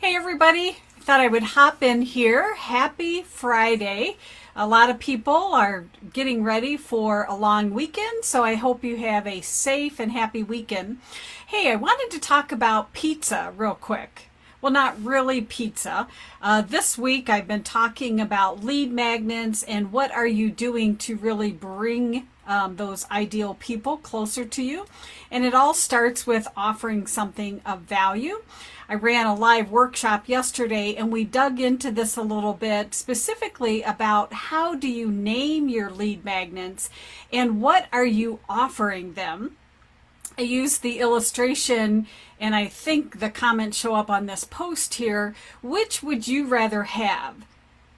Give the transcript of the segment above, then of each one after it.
Hey everybody, thought I would hop in here. Happy Friday. A lot of people are getting ready for a long weekend, so I hope you have a safe and happy weekend. Hey, I wanted to talk about pizza real quick. Well, not really pizza. This week I've been talking about lead magnets and what are you doing to really bring those ideal people closer to you. And it all starts with offering something of value. I ran a live workshop yesterday and we dug into this a little bit, specifically about how do you name your lead magnets and what are you offering them. I used the illustration, and I think the comments show up on this post here. Which would you rather have?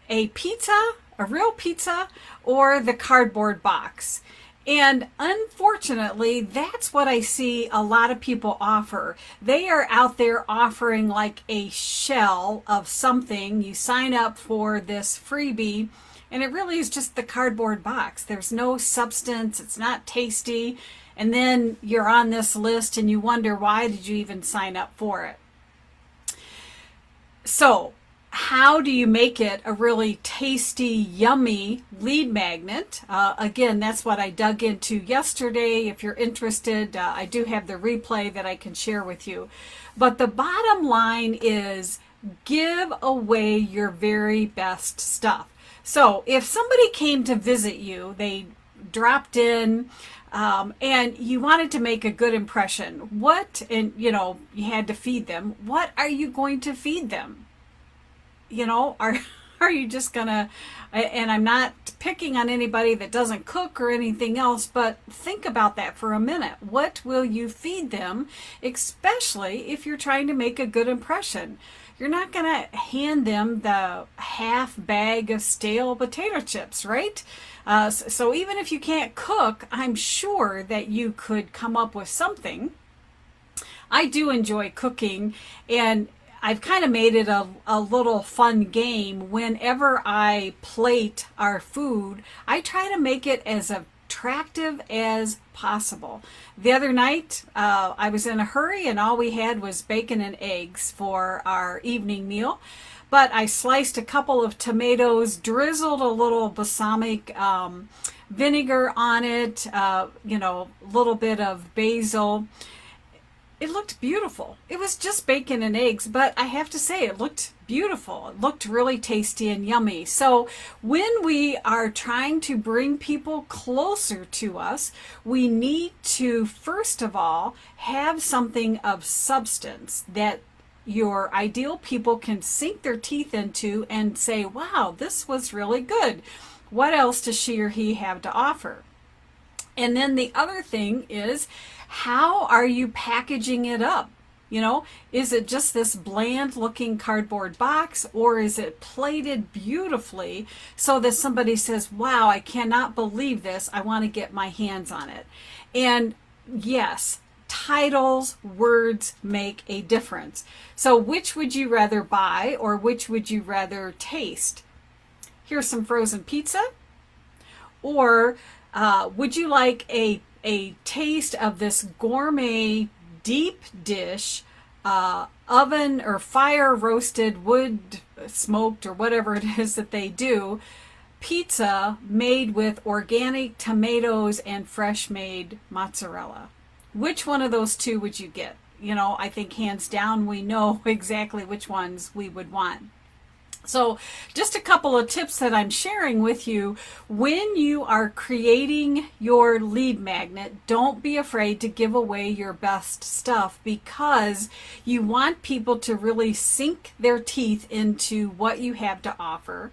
A pizza, a real pizza, or the cardboard box? And unfortunately, that's what I see a lot of people offer. They are out there offering like a shell of something. You sign up for this freebie, and it really is just the cardboard box. There's no substance. It's not tasty. And then you're on this list and you wonder, why did you even sign up for it? So how do you make it a really tasty, yummy lead magnet? Again, that's what I dug into yesterday. If you're interested, I do have the replay that I can share with you. But the bottom line is give away your very best stuff. So if somebody came to visit you, they dropped in, and you wanted to make a good impression. You had to feed them. What are you going to feed them? Are you just gonna, and I'm not picking on anybody that doesn't cook or anything else, but think about that for a minute. What will you feed them, especially if you're trying to make a good impression? You're not gonna hand them the half bag of stale potato chips, right? So even if you can't cook, I'm sure that you could come up with something. I do enjoy cooking, and I've kind of made it a little fun game. Whenever I plate our food, I try to make it as attractive as possible. The other night, I was in a hurry and all we had was bacon and eggs for our evening meal. But I sliced a couple of tomatoes, drizzled a little balsamic vinegar on it, a little bit of basil. It looked beautiful. It was just bacon and eggs, but I have to say it looked beautiful. It looked really tasty and yummy. So when we are trying to bring people closer to us, we need to, first of all, have something of substance that your ideal people can sink their teeth into and say, wow, this was really good. What else does she or he have to offer? And then the other thing is, how are you packaging it up? Is it just this bland looking cardboard box, or is it plated beautifully so that somebody says, wow, I cannot believe this. I want to get my hands on it. And yes, titles, words make a difference. So which would you rather buy, or which would you rather taste? Here's some frozen pizza. Or would you like a taste of this gourmet deep dish, oven or fire roasted, wood smoked, or whatever it is that they do, pizza made with organic tomatoes and fresh made mozzarella? Which one of those two would you get? I think hands down we know exactly which ones we would want. So just a couple of tips that I'm sharing with you. When you are creating your lead magnet, don't be afraid to give away your best stuff, because you want people to really sink their teeth into what you have to offer.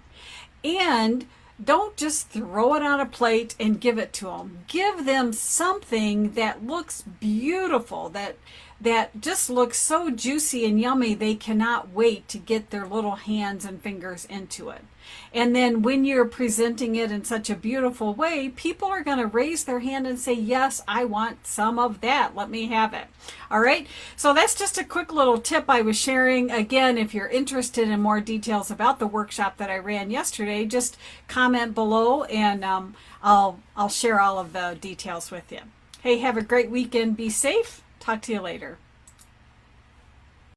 And don't just throw it on a plate and give it to them. Give them something that looks beautiful, that just looks so juicy and yummy they cannot wait to get their little hands and fingers into it. And then when you're presenting it in such a beautiful way, people are going to raise their hand and say, yes, I want some of that. Let me have it. All right. So that's just a quick little tip I was sharing. Again, if you're interested in more details about the workshop that I ran yesterday, just comment below and I'll share all of the details with you. Hey, have a great weekend. Be safe. Talk to you later.